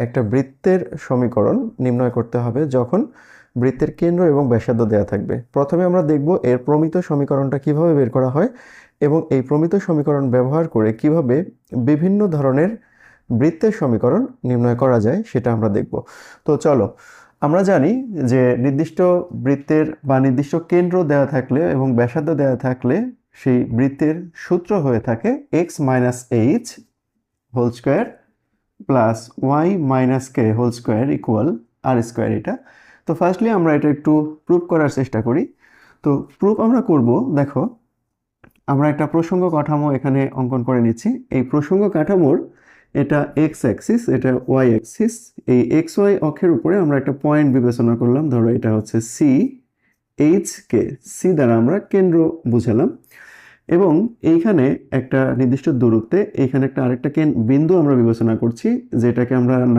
একটা বৃত্তের সমীকরণ নির্ণয় করতে হবে যখন বৃত্তের কেন্দ্র এবং ব্যাসার্ধ দেওয়া থাকবে। প্রথমে আমরা দেখব এর প্রমিত সমীকরণটা কিভাবে বের করা হয় এবং এই প্রমিত সমীকরণ ব্যবহার করে কিভাবে বিভিন্ন ধরনের বৃত্তের সমীকরণ নির্ণয় করা যায় সেটা আমরা দেখব। তো চলো, আমরা জানি যে নির্দিষ্ট বৃত্তের বা নির্দিষ্ট কেন্দ্র দেওয়া থাকলে এবং ব্যাসার্ধ দেওয়া থাকলে সেই বৃত্তের সূত্র হয়ে থাকে x - h whole square plus y - k whole square equal r square. এটা তো ফার্স্টলি আমরা এটা একটু প্রুফ করার চেষ্টা করি। তো প্রুফ আমরা করব, দেখো আমরা একটা প্রসঙ্গ কাঠামো এখানে অঙ্কন করে নিচ্ছি। এই প্রসঙ্গ কাঠামোর এটা এক্স অ্যাক্সিস, এটা ওয়াই অ্যাক্সিস। এই এক্স ওয়াই অক্ষের উপরে আমরা একটা পয়েন্ট বিবেচনা করলাম, ধরো এটা হচ্ছে সি এইচ কে। সি দ্বারা আমরা কেন্দ্র বুঝালাম এবং এইখানে একটা নির্দিষ্ট দূরত্বে এইখানে একটা আরেকটা বিন্দু আমরা বিবেচনা করছি, যেটাকে আমরা